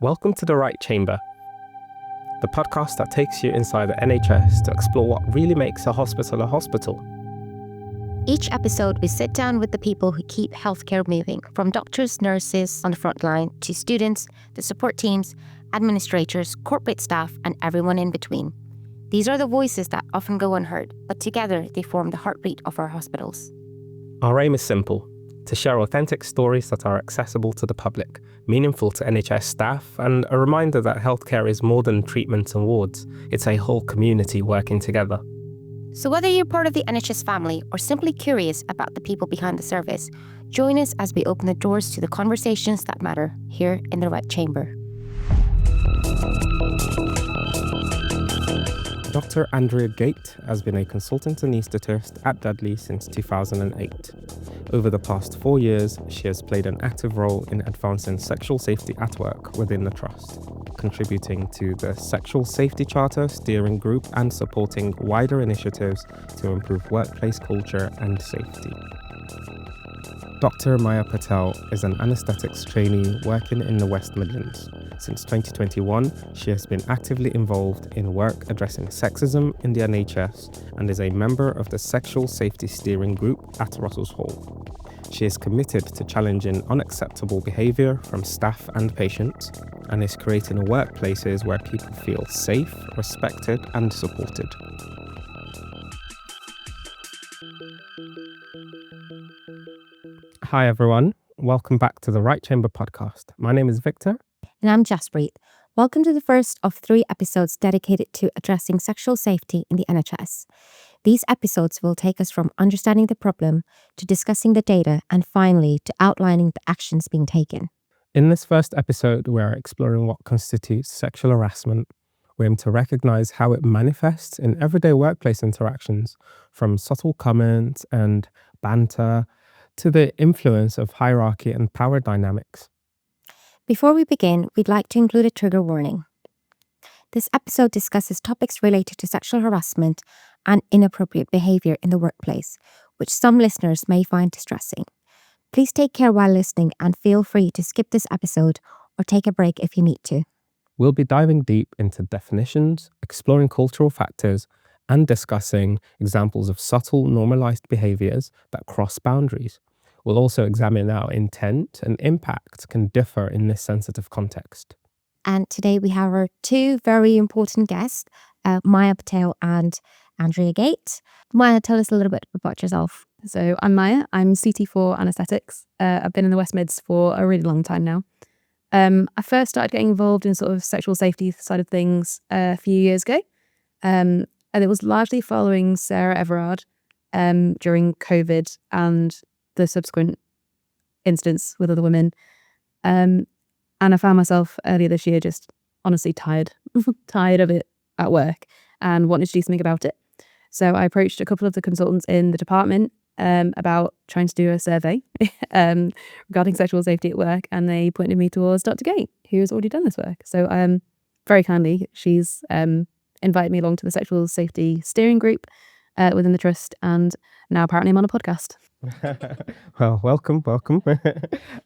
Welcome to The Right Chamber, the podcast that takes you inside the NHS to explore what really makes a hospital a hospital. Each episode, we sit down with the people who keep healthcare moving, from doctors, nurses on the front line, to students, the support teams, administrators, corporate staff, and everyone in between. These are the voices that often go unheard, but together they form the heartbeat of our hospitals. Our aim is simple: to share authentic stories that are accessible to the public, meaningful to NHS staff, and a reminder that healthcare is more than treatments and wards. It's a whole community working together. So whether you're part of the NHS family or simply curious about the people behind the service, join us as we open the doors to the conversations that matter here in the Right Chamber. Dr. Andrea Gait has been a consultant anaesthetist at Dudley since 2008. Over the past 4 years, she has played an active role in advancing sexual safety at work within the Trust, contributing to the Sexual Safety Charter steering group and supporting wider initiatives to improve workplace culture and safety. Dr. Patel is an anaesthetics trainee working in the West Midlands. Since 2021, she has been actively involved in work addressing sexism in the NHS and is a member of the Sexual Safety Steering Group at Russell's Hall. She is committed to challenging unacceptable behaviour from staff and patients and is creating workplaces where people feel safe, respected and supported. Hi everyone, welcome back to the Right Chamber podcast. My name is Victor. And I'm Jaspreet. Welcome to the first of 3 episodes dedicated to addressing sexual safety in the NHS. These episodes will take us from understanding the problem to discussing the data and finally to outlining the actions being taken. In this first episode, we're exploring what constitutes sexual harassment. We aim to recognise how it manifests in everyday workplace interactions, from subtle comments and banter to the influence of hierarchy and power dynamics. Before we begin, we'd like to include a trigger warning. This episode discusses topics related to sexual harassment and inappropriate behaviour in the workplace, which some listeners may find distressing. Please take care while listening and feel free to skip this episode or take a break if you need to. We'll be diving deep into definitions, exploring cultural factors, and discussing examples of subtle normalised behaviours that cross boundaries. We'll also examine how intent and impact can differ in this sensitive context. And today we have our 2 very important guests, Maya Patel and Andrea Gait. Maya, tell us a little bit about yourself. So I'm Maya. I'm CT4 anaesthetics. I've been in the West Mids for a really long time now. I first started getting involved in sort of sexual safety side of things a few years ago. And it was largely following Sarah Everard during COVID and the subsequent incidents with other women. And I found myself earlier this year just honestly tired of it at work and wanted to do something about it. So I approached a couple of the consultants in the department about trying to do a survey regarding sexual safety at work, and they pointed me towards Dr. Gait, who has already done this work. So very kindly, she's invited me along to the Sexual Safety Steering Group within the Trust, and now apparently I'm on a podcast. Well, welcome.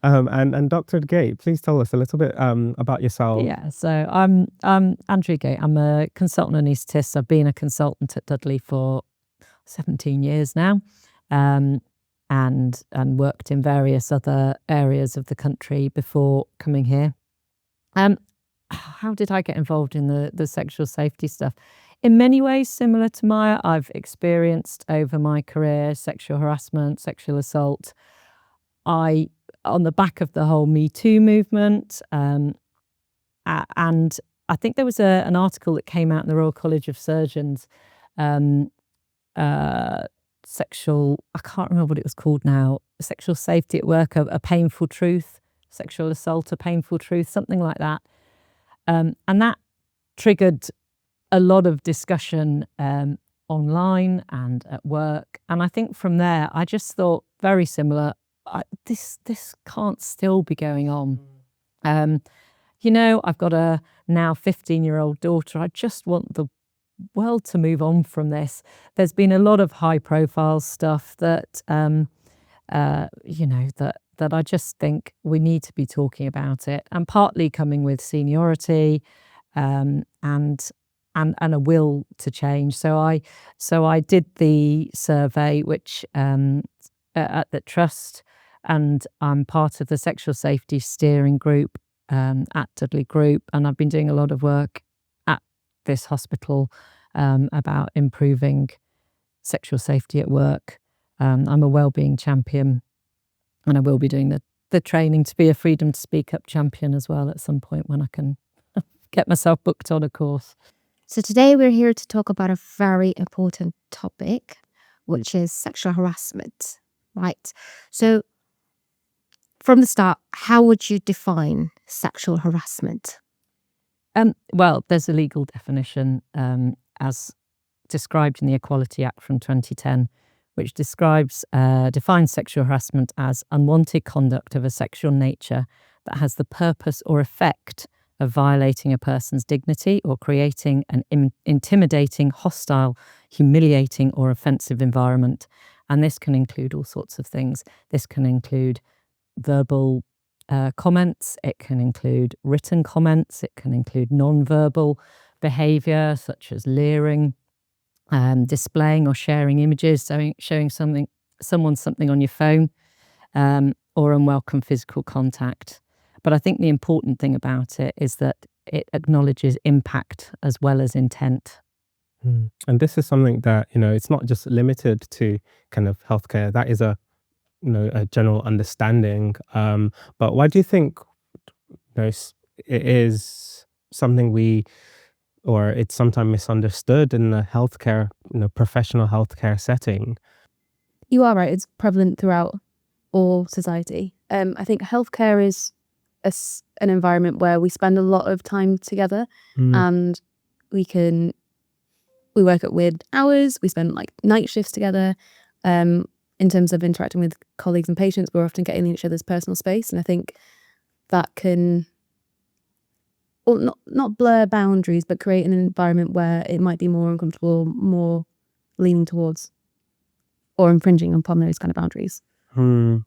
And Dr. Gait, please tell us a little bit about yourself. Yeah, so I'm Andrea Gait. I'm a consultant anaesthetist. I've been a consultant at Dudley for 17 years now, and worked in various other areas of the country before coming here. How did I get involved in the sexual safety stuff? In many ways similar to Maya. I've experienced over my career sexual harassment, sexual assault. On the back of the whole Me Too movement, and I think there was an article that came out in the Royal College of Surgeons, sexual, I can't remember what it was called now, sexual safety at work, a painful truth, sexual assault, a painful truth, something like that. And that triggered a lot of discussion online and at work. And I think from there, I just thought very similar, this can't still be going on. I've got a now 15-year-old daughter. I just want the world to move on from this. There's been a lot of high profile stuff that that that I just think we need to be talking about it, and partly coming with seniority, and a will to change. So I did the survey, which at the trust, and I'm part of the sexual safety steering group at Dudley Group, and I've been doing a lot of work at this hospital about improving sexual safety at work. I'm a wellbeing champion, and I will be doing the training to be a freedom to speak up champion as well at some point when I can get myself booked on a course. So today we're here to talk about a very important topic, which is sexual harassment, right? So from the start, how would you define sexual harassment? Well, there's a legal definition as described in the Equality Act from 2010, which defines sexual harassment as unwanted conduct of a sexual nature that has the purpose or effect of violating a person's dignity or creating an intimidating, hostile, humiliating or offensive environment. And this can include all sorts of things. This can include verbal comments, it can include written comments, it can include non-verbal behaviour such as leering, displaying or sharing images, showing someone something on your phone, or unwelcome physical contact. But I think the important thing about it is that it acknowledges impact as well as intent. And this is something that, it's not just limited to kind of healthcare. That is a general understanding. But why do you think it is something or it's sometimes misunderstood in the healthcare, professional healthcare setting? You are right. It's prevalent throughout all society. I think healthcare is an environment where we spend a lot of time together, and we work at weird hours. We spend like night shifts together. In terms of interacting with colleagues and patients, we're often getting in each other's personal space, and I think that can, well, not blur boundaries, but create an environment where it might be more uncomfortable, more leaning towards or infringing upon those kind of boundaries. And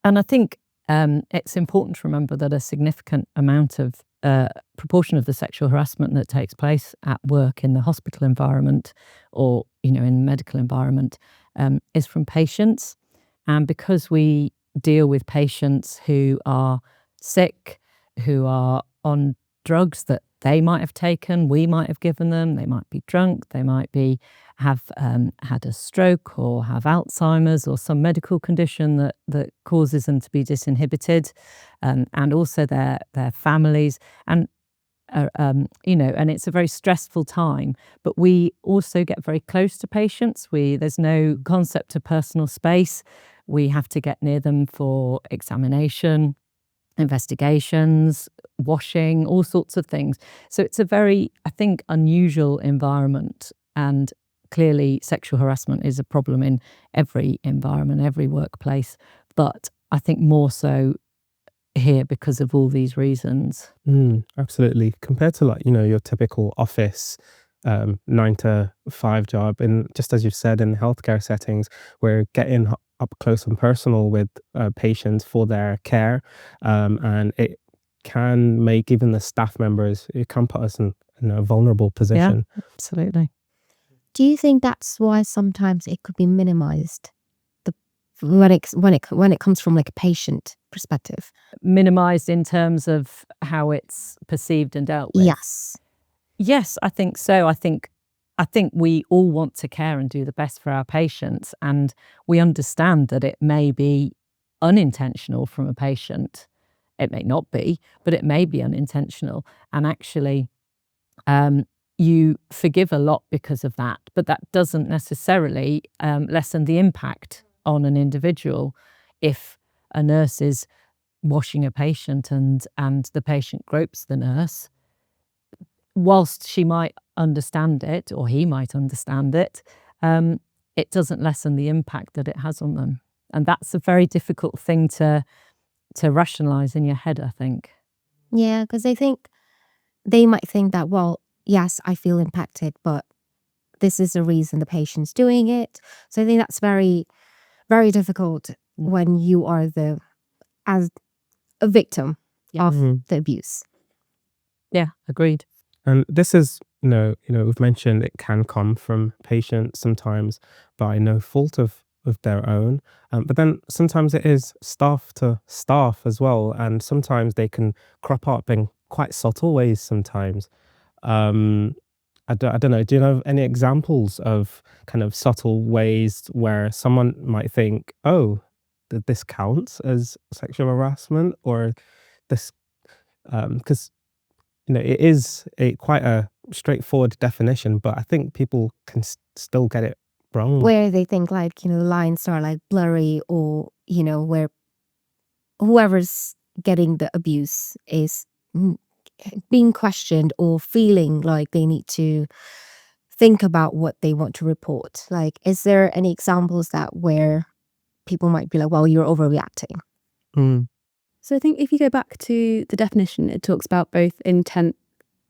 I think it's important to remember that a significant amount of proportion of the sexual harassment that takes place at work in the hospital environment or in the medical environment is from patients. And because we deal with patients who are sick, who are on drugs that they might have taken, we might have given them, they might be drunk, they might have had a stroke or have Alzheimer's or some medical condition that causes them to be disinhibited, and also their families, and and it's a very stressful time. But we also get very close to patients. There's no concept of personal space. We have to get near them for examination, investigations, washing, all sorts of things. So it's a very, I think, unusual environment, and clearly sexual harassment is a problem in every environment, every workplace, but I think more so here because of all these reasons. Absolutely. Compared to your typical office 9 to 5 job, and just as you've said, in healthcare settings, we're getting up close and personal with patients for their care, and it can make even the staff members, it can put us in a vulnerable position. Yeah, absolutely. Do you think that's why sometimes it could be minimized? When it comes from like a patient perspective, Minimised in terms of how it's perceived and dealt with. Yes, I think so. I think we all want to care and do the best for our patients, and we understand that it may be unintentional from a patient. It may not be, but it may be unintentional, and actually you forgive a lot because of that, but that doesn't necessarily lessen the impact on an individual. If a nurse is washing a patient and the patient gropes the nurse, whilst she might understand it, or he might understand it, it doesn't lessen the impact that it has on them. And that's a very difficult thing to rationalise in your head, I think. Yeah, because they might think that, well, yes, I feel impacted, but this is the reason the patient's doing it. So I think that's very, very difficult when you are the as a victim Yeah. of Mhm. the abuse. Yeah, agreed. And this is, we've mentioned it can come from patients sometimes by no fault of their own. But then sometimes it is staff to staff as well. And sometimes they can crop up in quite subtle ways sometimes. I don't know. Do you know of any examples of kind of subtle ways where someone might think, oh, this counts as sexual harassment, or this, because it is quite a straightforward definition, but I think people can still get it wrong. Where they think like, lines are like blurry, or, where whoever's getting the abuse is being questioned or feeling like they need to think about what they want to report. Like, is there any examples that where people might be like, well, you're overreacting? Mm. So I think if you go back to the definition, it talks about both intent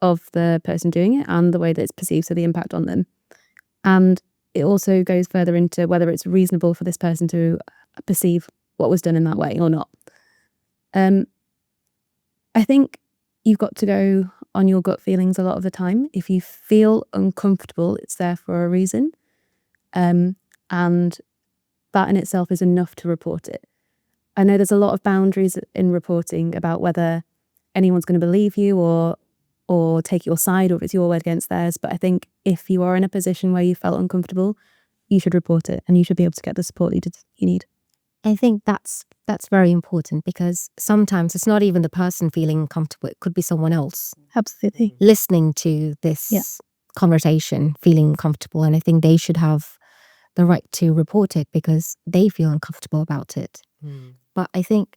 of the person doing it and the way that it's perceived, so the impact on them. And it also goes further into whether it's reasonable for this person to perceive what was done in that way or not. I think you've got to go on your gut feelings a lot of the time. If you feel uncomfortable, it's there for a reason. And that in itself is enough to report it. I know there's a lot of boundaries in reporting about whether anyone's going to believe you or take your side, or if it's your word against theirs. But I think if you are in a position where you felt uncomfortable, you should report it, and you should be able to get the support you need. I think that's very important, because sometimes it's not even the person feeling uncomfortable. It could be someone else Absolutely. listening to this conversation feeling uncomfortable, and I think they should have the right to report it because they feel uncomfortable about it. But I think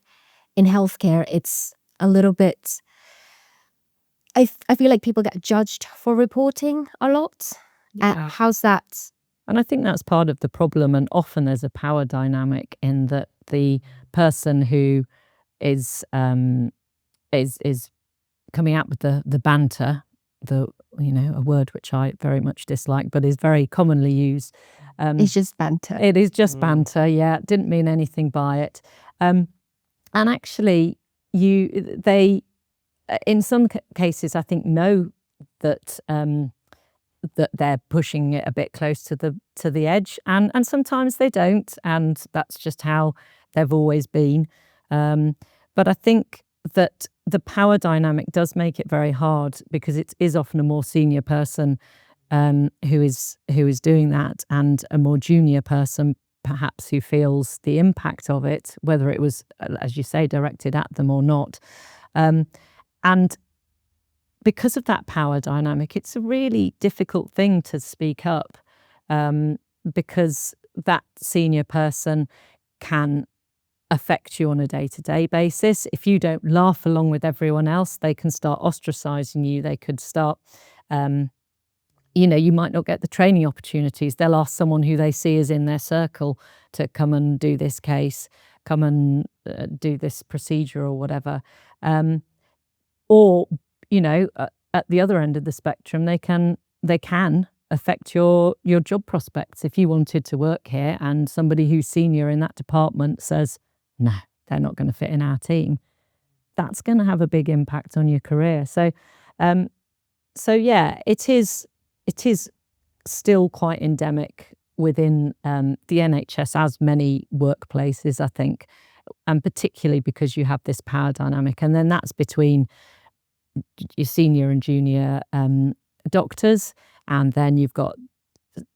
in healthcare, it's a little bit, I feel like people get judged for reporting a lot. Yeah. How's that? And I think that's part of the problem. And often there's a power dynamic in that the person who is coming out with the banter, a word which I very much dislike, but is very commonly used. It's just banter. It is just banter. Yeah, didn't mean anything by it. And actually, they in some cases, I think, know that that they're pushing it a bit close to the edge, and sometimes they don't, and that's just how they've always been. But I think that the power dynamic does make it very hard, because it is often a more senior person who is doing that, and a more junior person perhaps who feels the impact of it, whether it was, as you say, directed at them or not. And because of that power dynamic, it's a really difficult thing to speak up, because that senior person can affect you on a day-to-day basis. If you don't laugh along with everyone else, they can start ostracizing you. They could start, you might not get the training opportunities. They'll ask someone who they see is in their circle to come and do this case, come and do this procedure or whatever. Or at the other end of the spectrum, they can affect your job prospects. If you wanted to work here and somebody who's senior in that department says, no, they're not going to fit in our team, that's going to have a big impact on your career. So yeah, it is still quite endemic within the NHS, as many workplaces, I think, and particularly because you have this power dynamic, and then that's between your senior and junior doctors, and then you've got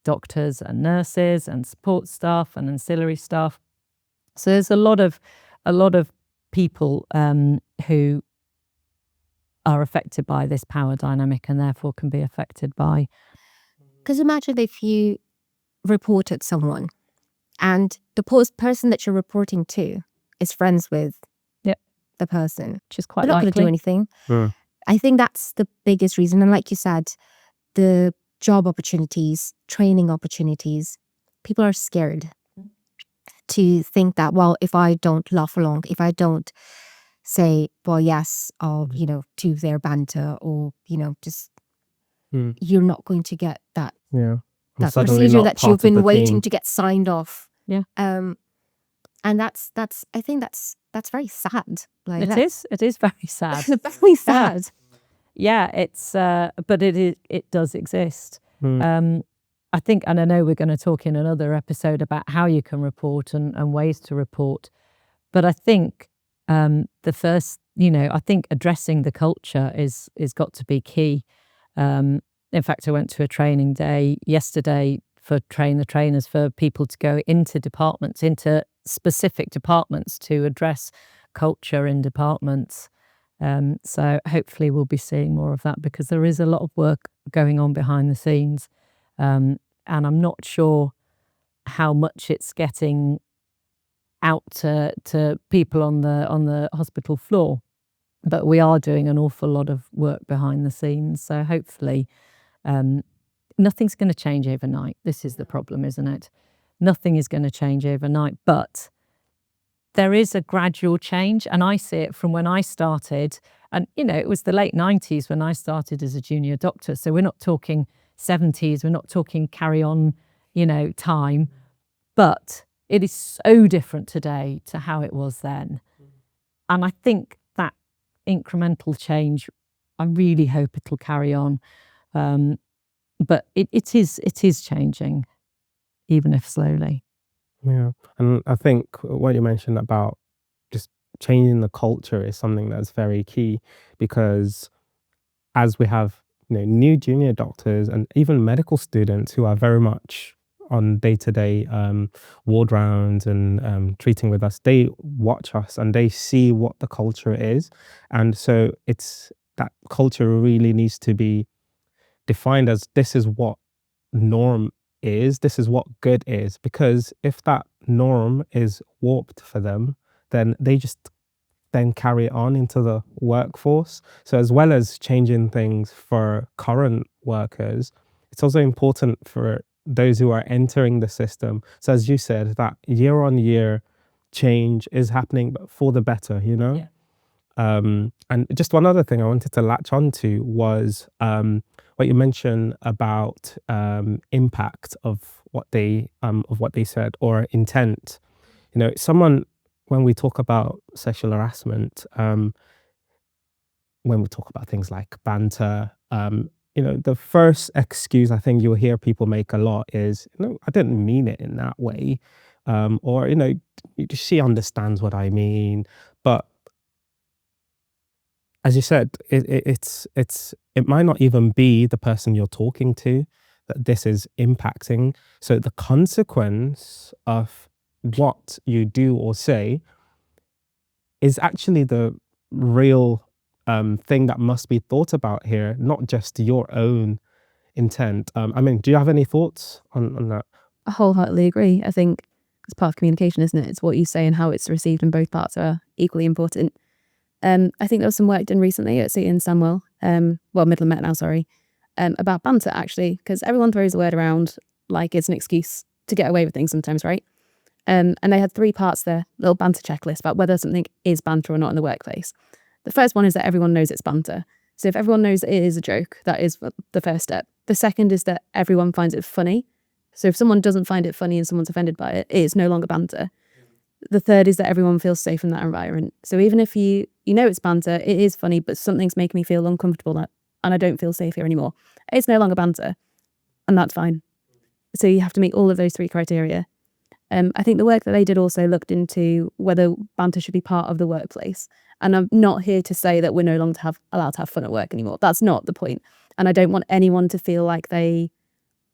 doctors and nurses and support staff and ancillary staff. So there's a lot of people who are affected by this power dynamic, and therefore can be affected by. Because imagine if you reported someone and the person that you're reporting to is friends with the person, which is quite they're not going to do anything. I think that's the biggest reason. And like you said, the job opportunities, training opportunities, people are scared to think that, well, if I don't laugh along, if I don't say, well, yes, I'll, do their banter, or, just, you're not going to get that, that procedure that you've been waiting to get signed off. Yeah. And I think that's That's very sad. Like It is very sad. very sad. Yeah, it's but it does exist. I think, and I know we're going to talk in another episode about how you can report and ways to report, but I think the first, I think addressing the culture is got to be key. In fact, I went to a training day yesterday for train the trainers for people to go into specific departments to address culture in departments. So hopefully we'll be seeing more of that, because there is a lot of work going on behind the scenes. And I'm not sure how much it's getting out to people on the hospital floor, but we are doing an awful lot of work behind the scenes. So hopefully nothing's going to change overnight. This is the problem, isn't it? Nothing is going to change overnight, but there is a gradual change, and I see it from when I started. And, it was the late 90s when I started as a junior doctor. So we're not talking 70s, we're not talking carry on, time. But it is so different today to how it was then. And I think that incremental change, I really hope it'll carry on. But it is changing, even if slowly. Yeah. And I think what you mentioned about just changing the culture is something that's very key, because as we have new junior doctors and even medical students who are very much on day-to-day ward rounds and treating with us, they watch us and they see what the culture is. And so it's that culture really needs to be defined as, this is what norm is, this is what good is. Because if that norm is warped for them, then they just then carry it on into the workforce. So as well as changing things for current workers, it's also important for those who are entering the system. So as you said, that year on year change is happening, but for the better, Yeah. And just one other thing I wanted to latch on to was what you mentioned about impact of what they said, or intent. Someone, when we talk about sexual harassment, when we talk about things like banter, the first excuse I think you'll hear people make a lot is, I didn't mean it in that way, or she understands what I mean. But as you said, it might not even be the person you're talking to that this is impacting. So the consequence of what you do or say is actually the real thing that must be thought about here, not just your own intent. Do you have any thoughts on that? I wholeheartedly agree. I think it's part of communication, isn't it? It's what you say and how it's received, and both parts are equally important. I think there was some work done recently at City and Sandwell, Midland Met now, sorry, about banter, actually, because everyone throws the word around like it's an excuse to get away with things sometimes, right? And they had 3 parts there, little banter checklist about whether something is banter or not in the workplace. The first one is that everyone knows it's banter. So if everyone knows it is a joke, that is the first step. The second is that everyone finds it funny. So if someone doesn't find it funny and someone's offended by it, it is no longer banter. The third is that everyone feels safe in that environment. So even if you know it's banter, it is funny, but something's making me feel uncomfortable and I don't feel safe here anymore, it's no longer banter, and that's fine. So you have to meet all of those 3 criteria. I think the work that they did also looked into whether banter should be part of the workplace. And I'm not here to say that we're no longer allowed to have fun at work anymore. That's not the point. And I don't want anyone to feel like they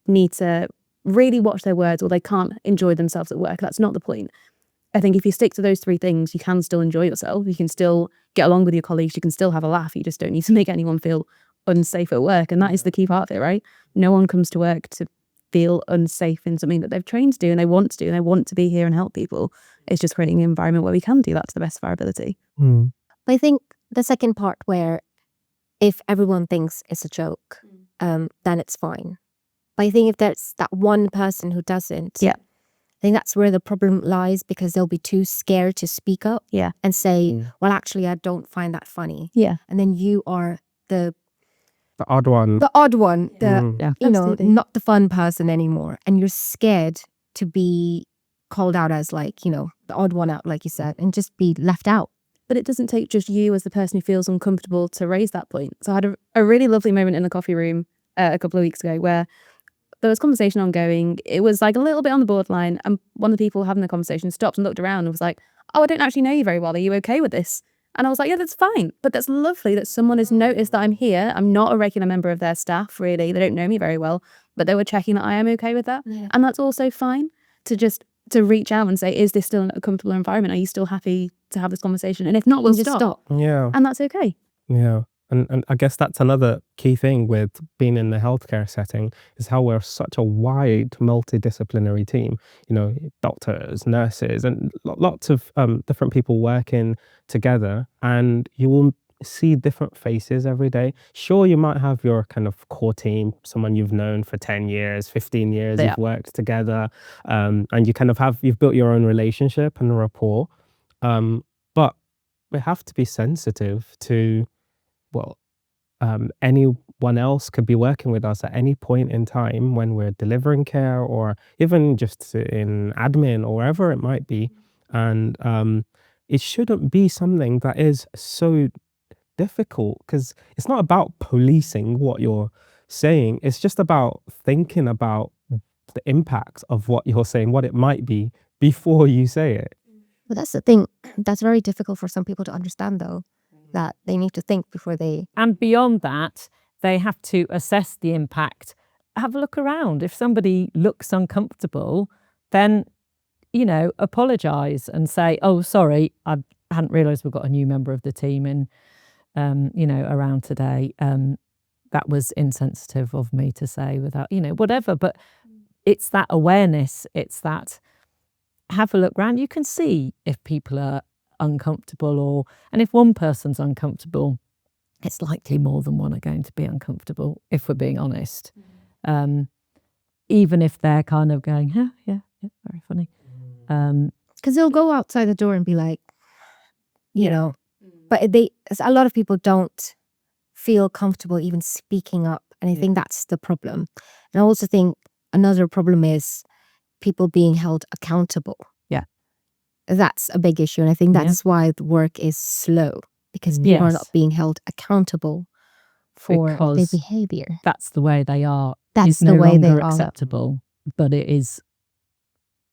need to really watch their words or they can't enjoy themselves at work. That's not the point. I think if you stick to those 3 things, you can still enjoy yourself. You can still get along with your colleagues. You can still have a laugh. You just don't need to make anyone feel unsafe at work. And that is the key part of it, right? No one comes to work to feel unsafe in something that they've trained to do and they want to do, and they want to be here and help people. It's just creating an environment where we can do that to the best of our ability. Mm. But I think the second part, where if everyone thinks it's a joke, then it's fine. But I think if there's that one person who doesn't, Yeah. I think that's where the problem lies, because they'll be too scared to speak up and say, well, actually, I don't find that funny. Yeah. And then you are the odd one. Not the fun person anymore. And you're scared to be called out as the odd one out, like you said, and just be left out. But it doesn't take just you as the person who feels uncomfortable to raise that point. So I had a really lovely moment in the coffee room a couple of weeks ago where there was conversation ongoing. It was like a little bit on the borderline, and one of the people having the conversation stopped and looked around and was like, "Oh, I don't actually know you very well. Are you okay with this?" And I was like, "Yeah, that's fine. But that's lovely that someone has noticed that I'm here. I'm not a regular member of their staff, really. They don't know me very well, but they were checking that I am okay with that." Yeah. And that's also fine to reach out and say, "Is this still a comfortable environment? Are you still happy to have this conversation? And if not, we'll just stop. Yeah. And that's okay." Yeah. And I guess that's another key thing with being in the healthcare setting is how we're such a wide multidisciplinary team, doctors, nurses, and lots of different people working together. And you will see different faces every day. Sure, you might have your kind of core team, someone you've known for 10 years, 15 years, Yeah. you've worked together, and you kind of you've built your own relationship and rapport. But we have to be sensitive to, well, anyone else could be working with us at any point in time when we're delivering care or even just in admin or wherever it might be. And it shouldn't be something that is so difficult, because it's not about policing what you're saying. It's just about thinking about the impact of what you're saying, what it might be before you say it. But that's the thing. That's very difficult for some people to understand, though, that they need to think before they... And beyond that, they have to assess the impact. Have a look around. If somebody looks uncomfortable, then, apologise and say, "Oh, sorry, I hadn't realised we've got a new member of the team in, around today. That was insensitive of me to say," without, whatever. But it's that awareness. It's that have a look around. You can see if people are uncomfortable, and if one person's uncomfortable, it's likely more than one are going to be uncomfortable, if we're being honest. Even if they're kind of going, yeah, very funny. Because they'll go outside the door and be like, but a lot of people don't feel comfortable even speaking up. And I think that's the problem. And I also think another problem is people being held accountable. Yeah. That's a big issue. And I think that's why the work is slow, because people are not being held accountable for their behaviour. That's the way they are. That's the way they are acceptable, but it is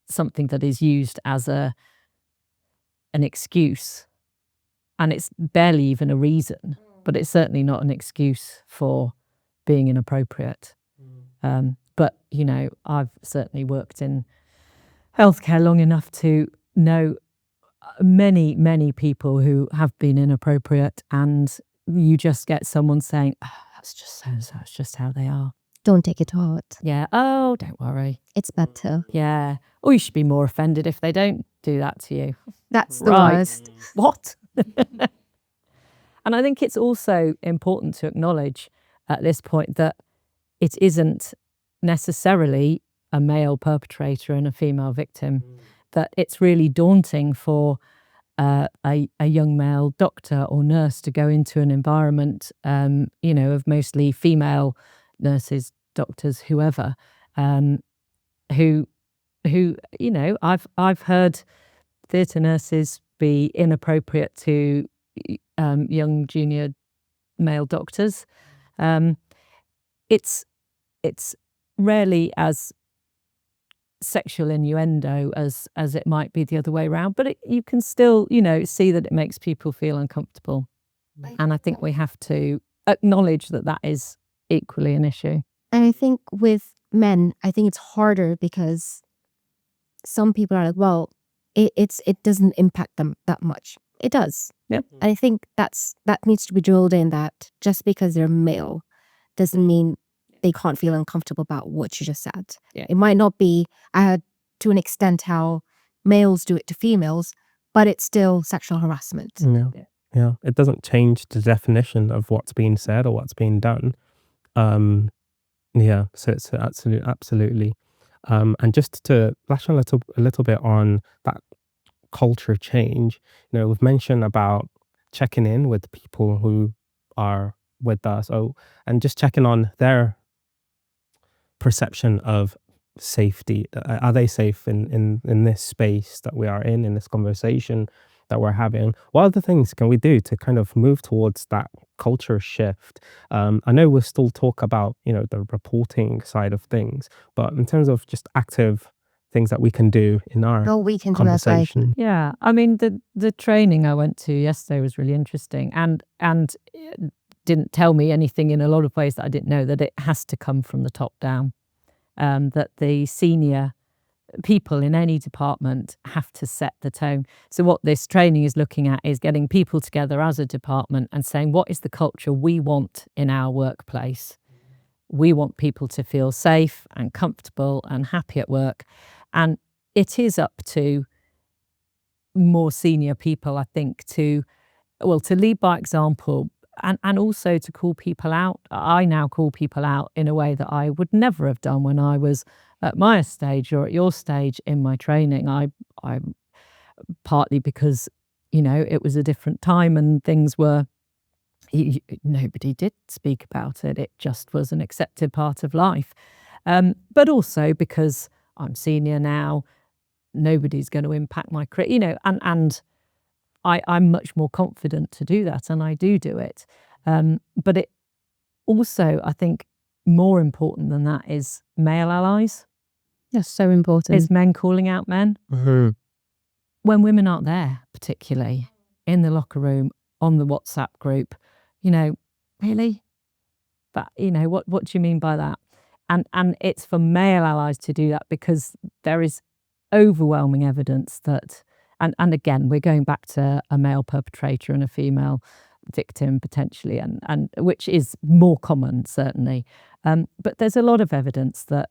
something that is used as an excuse, and it's barely even a reason, but it's certainly not an excuse for being inappropriate. But I've certainly worked in healthcare long enough to know many people who have been inappropriate, and you just get someone saying, "Oh, that's just so-and-so, it's just how they are. Don't take it to heart. Yeah. Oh, don't worry. It's better." Yeah. Or you should be more offended if they don't do that to you. That's the worst. What? And I think it's also important to acknowledge at this point that it isn't necessarily a male perpetrator and a female victim, that it's really daunting for a young male doctor or nurse to go into an environment, of mostly female nurses, doctors, whoever, who I've heard theatre nurses be inappropriate to young junior male doctors. It's rarely as sexual innuendo as it might be the other way around, but you can still see that it makes people feel uncomfortable, and I think we have to acknowledge that is equally an issue. And I think with men, I think it's harder because some people are like, well, it doesn't impact them that much. It does. Yep. And I think that needs to be drilled in, that just because they're male doesn't mean they can't feel uncomfortable about what you just said. Yeah. It might not be to an extent how males do it to females, but it's still sexual harassment. Yeah. It doesn't change the definition of what's being said or what's being done. So it's absolutely. And just to flash a little bit on that culture change, we've mentioned about checking in with people who are with us, and just checking on their perception of safety? Are they safe in this space that we are in this conversation that we're having? What other things can we do to kind of move towards that culture shift? I know we'll still talk about, the reporting side of things, but in terms of just active things that we can do in our No, we can do as well. conversation. Yeah, I mean the training I went to yesterday was really interesting, and it didn't tell me anything in a lot of ways that I didn't know, that it has to come from the top down, that the senior people in any department have to set the tone. So what this training is looking at is getting people together as a department and saying, what is the culture we want in our workplace? We want people to feel safe and comfortable and happy at work. And it is up to more senior people, I think, to lead by example, and also to call people out. I now call people out in a way that I would never have done when I was at my stage or at your stage in my training. I partly because, it was a different time and things were, nobody did speak about it. It just was an accepted part of life. But also because I'm senior now, nobody's going to impact my career, and I'm much more confident to do that, and I do it. But it also, I think, more important than that is male allies. That's so important. Is men calling out men. Mm-hmm. When women aren't there, particularly in the locker room, on the WhatsApp group, really? But, what do you mean by that? And it's for male allies to do that, because there is overwhelming evidence that, and again, we're going back to a male perpetrator and a female victim potentially, and which is more common, certainly. But there's a lot of evidence that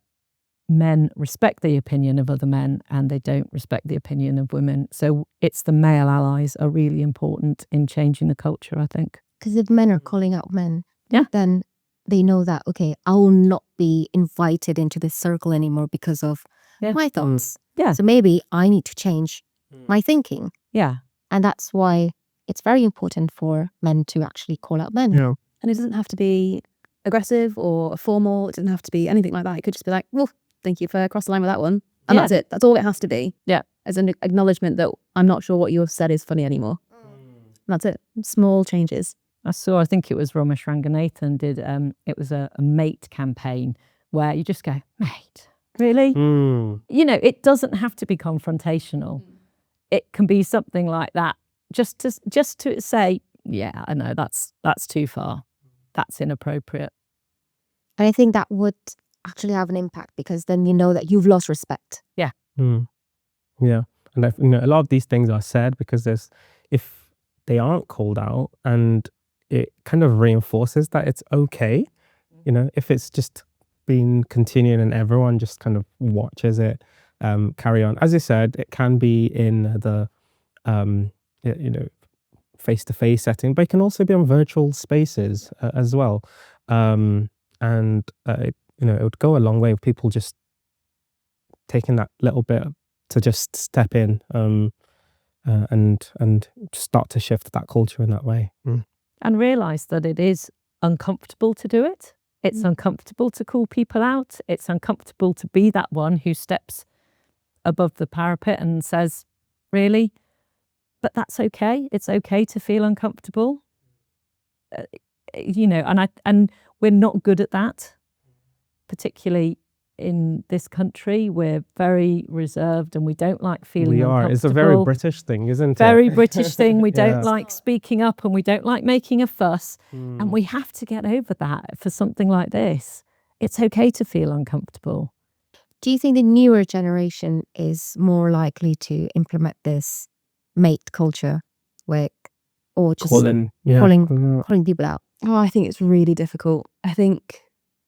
men respect the opinion of other men and they don't respect the opinion of women. So it's the male allies are really important in changing the culture, I think. Because if men are calling out men, Yeah. then they know that, okay, I will not be invited into this circle anymore because of Yeah. my thoughts. Yeah. So maybe I need to change my thinking. Yeah. And that's why it's very important for men to actually call out men. Yeah. And it doesn't have to be aggressive or formal. It doesn't have to be anything like that. It could just be like, well, thank you for crossing the line with that one. And Yeah. that's it. That's all it has to be. Yeah. As an acknowledgement that I'm not sure what you have said is funny anymore. And that's it. Small changes. I think it was Ramesh Ranganathan did, it was a mate campaign where you just go, mate, really? Mm. It doesn't have to be confrontational. It can be something like that. Just to say, yeah, I know that's too far. That's inappropriate. And I think that would actually have an impact, because then you know that you've lost respect. Mm. Yeah. And a lot of these things are said because if they aren't called out, and it kind of reinforces that it's okay, if it's just been continuing and everyone just kind of watches it carry on. As you said, it can be in the face-to-face setting, but it can also be on virtual spaces as well. It would go a long way with people just taking that little bit to just step in and start to shift that culture in that way. And realise that it is uncomfortable to do it. It's uncomfortable to call people out. It's uncomfortable to be that one who steps above the parapet and says, really? But that's okay. It's okay to feel uncomfortable. And we're not good at that, particularly in this country. We're very reserved and we don't like feeling uncomfortable. It's a very British thing, isn't it? Very British thing. We Yeah. don't like speaking up and we don't like making a fuss. And we have to get over that for something like this. It's okay to feel uncomfortable. Do you think the newer generation is more likely to implement this mate culture, or just calling people out? Oh, I think it's really difficult. I think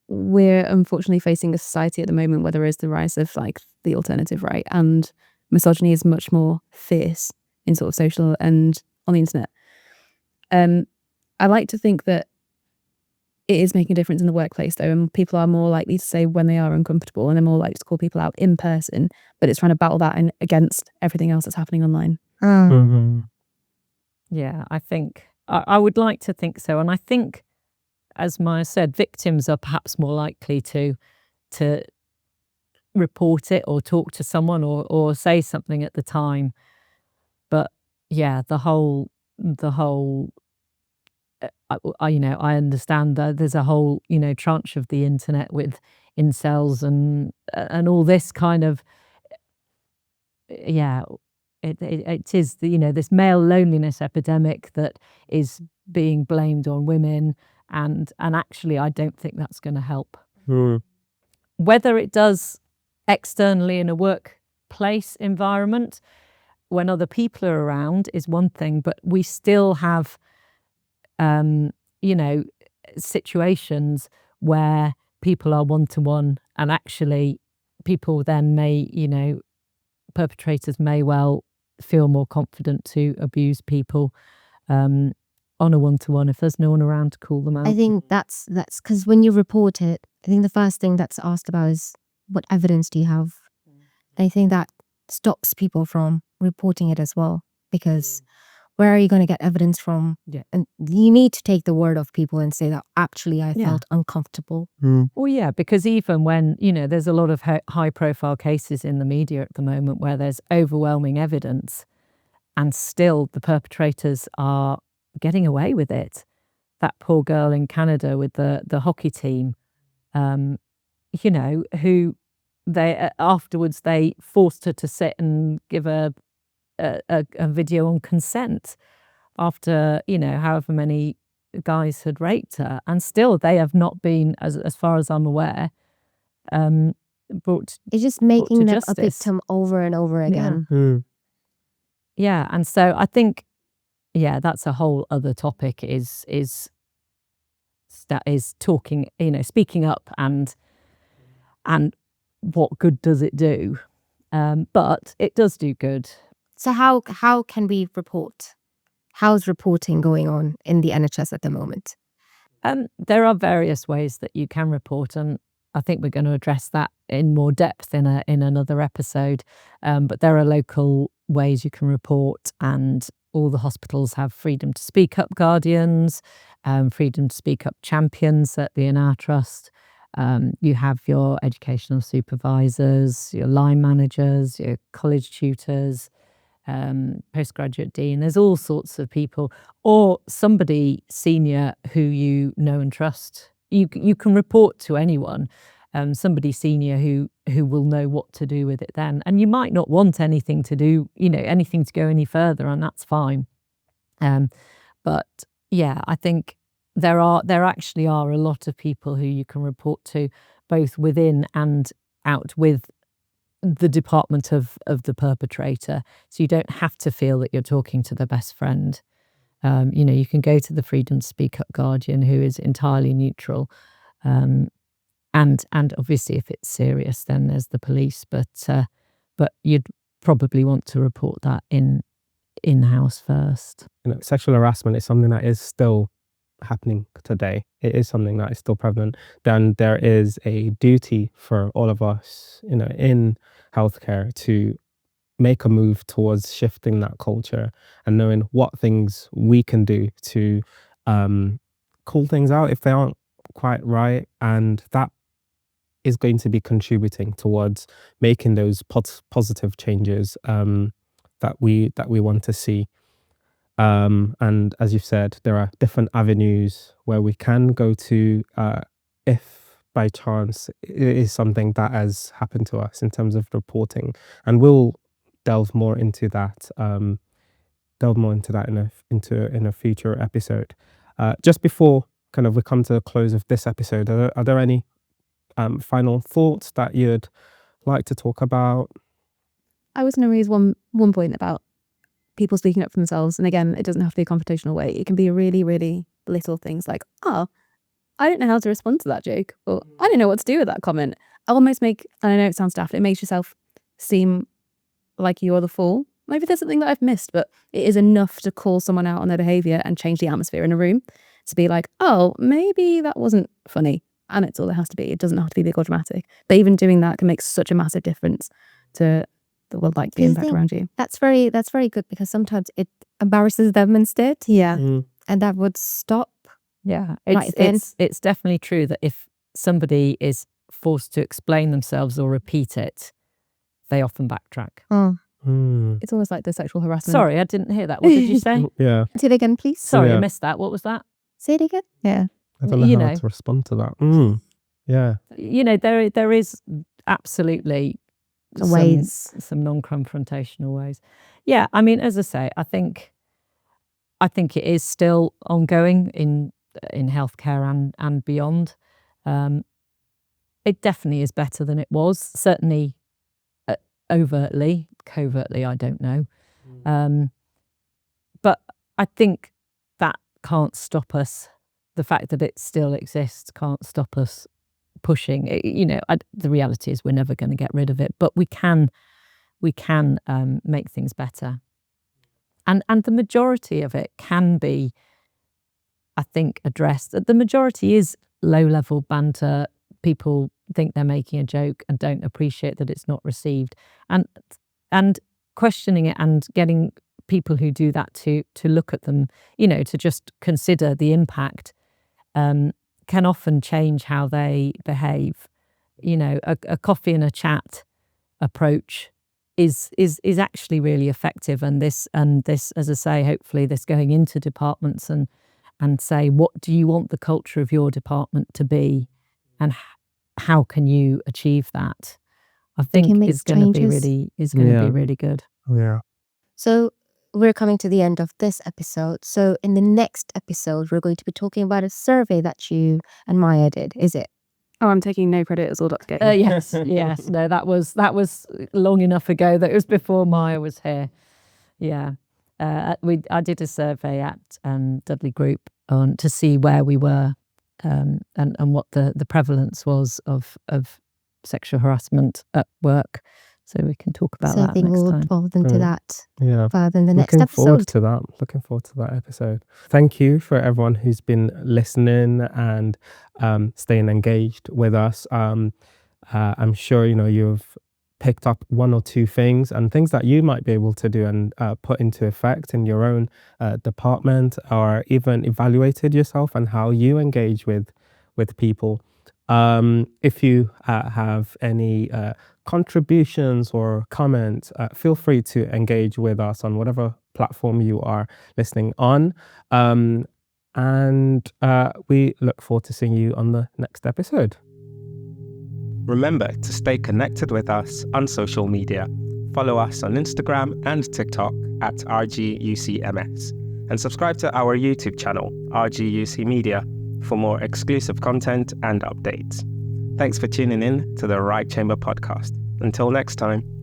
we're unfortunately facing a society at the moment where there is the rise of like the alternative right, and misogyny is much more fierce in sort of social and on the internet. I like to think that it is making a difference in the workplace though, and people are more likely to say when they are uncomfortable, and they're more likely to call people out in person, but it's trying to battle that against everything else that's happening online. Mm-hmm. Yeah, I think I would like to think so. And I think, as Maya said, victims are perhaps more likely to report it or talk to someone or say something at the time. But yeah, the whole I understand that there's a whole tranche of the internet with incels and all this kind of it is this male loneliness epidemic that is being blamed on women, and actually I don't think that's going to help. Whether it does externally in a workplace environment when other people are around is one thing, but we still have situations where people are one-to-one, and actually people then may perpetrators may well feel more confident to abuse people on a one-to-one if there's no one around to call them out. I think that's because when you report it, I think the first thing that's asked about is what evidence do you have? I think that stops people from reporting it as well, because where are you going to get evidence from? Yeah. And you need to take the word of people and say that actually I felt uncomfortable. Well, yeah, because even when, there's a lot of high profile cases in the media at the moment where there's overwhelming evidence and still the perpetrators are getting away with it. That poor girl in Canada with the hockey team, who they afterwards they forced her to sit and give a video on consent after however many guys had raped her, and still they have not been, as far as I'm aware, brought. It's just making them a justice. victim over and over again. Yeah, and so I think, that's a whole other topic. Is talking, speaking up, and what good does it do? But it does do good. So how can we report? How's reporting going on in the NHS at the moment? There are various ways that you can report, and I think we're going to address that in more depth in another episode. But there are local ways you can report, and all the hospitals have freedom to speak up guardians, freedom to speak up champions at the NR Trust. You have your educational supervisors, your line managers, your college tutors, postgraduate dean. There's all sorts of people, or somebody senior who you know and trust. You can report to anyone, somebody senior who will know what to do with it then. And you might not want anything to do, anything to go any further, and that's fine. But yeah, I think there actually are a lot of people who you can report to, both within and out with the department of the perpetrator. So you don't have to feel that you're talking to the best friend. You can go to the Freedom to Speak Up guardian, who is entirely neutral. And obviously if it's serious, then there's the police, but you'd probably want to report that in-house first. Sexual harassment is something that is still happening today. It is something that is still prevalent. Then there is a duty for all of us, in healthcare to make a move towards shifting that culture and knowing what things we can do to call things out if they aren't quite right, and that is going to be contributing towards making those positive changes that we want to see. And as you've said, there are different avenues where we can go to if by chance it is something that has happened to us in terms of reporting, and we'll delve more into that in a future episode. Just before kind of we come to the close of this episode, are there any final thoughts that you'd like to talk about? I was going to raise one point about people speaking up for themselves. And again, it doesn't have to be a confrontational way. It can be really, really little things like, oh, I don't know how to respond to that joke, or I don't know what to do with that comment. Almost make, and I know it sounds daft, it makes yourself seem like you're the fool. Maybe there's something that I've missed, but it is enough to call someone out on their behaviour and change the atmosphere in a room to be like, oh, maybe that wasn't funny. And it's all it has to be. It doesn't have to be big or dramatic. But even doing that can make such a massive difference to the impact around you. That's very good, because sometimes it embarrasses them instead. Yeah. And that would stop. Yeah. Right then. It's definitely true that if somebody is forced to explain themselves or repeat it, they often backtrack. Oh. It's almost like the sexual harassment. Sorry, I didn't hear that. What did you say? Yeah. Say it again, please. Sorry, Yeah. I missed that. What was that? Say it again. Yeah. I don't know You how know. to respond to that. Yeah. There is absolutely some non-confrontational ways. Yeah, I mean, as I say, I think it is still ongoing in healthcare and beyond. It definitely is better than it was. Certainly, overtly, covertly, I don't know. But I think that can't stop us. The fact that it still exists can't stop us pushing. The reality is we're never going to get rid of it, but we can make things better. And the majority of it can be, I think, addressed. The majority is low-level banter. People think they're making a joke and don't appreciate that it's not received. And questioning it and getting people who do that to look at them, to just consider the impact, can often change how they behave. A coffee and a chat approach is actually really effective. And this, as I say, hopefully this going into departments and say, what do you want the culture of your department to be, and how can you achieve that? I think is going to be really good. Yeah. So we're coming to the end of this episode. So in the next episode, we're going to be talking about a survey that you and Maya did. Is it? Oh, I'm taking no credit. It's all Dr. Gait. Yes. No, that was long enough ago. That it was before Maya was here. Yeah. I did a survey at Dudley Group to see where we were and what the prevalence was of sexual harassment at work. So we can talk about that next time. So I think we'll delve into that further in the next Looking forward episode. Looking forward to that episode. Thank you for everyone who's been listening and staying engaged with us. I'm sure you've picked up one or two things and things that you might be able to do and put into effect in your own department, or even evaluated yourself and how you engage with people. If you have any contributions or comments, feel free to engage with us on whatever platform you are listening on. And we look forward to seeing you on the next episode. Remember to stay connected with us on social media. Follow us on Instagram and TikTok at RGUCMS, and subscribe to our YouTube channel, RGUC Media, for more exclusive content and updates. Thanks for tuning in to the Right Chamber podcast. Until next time.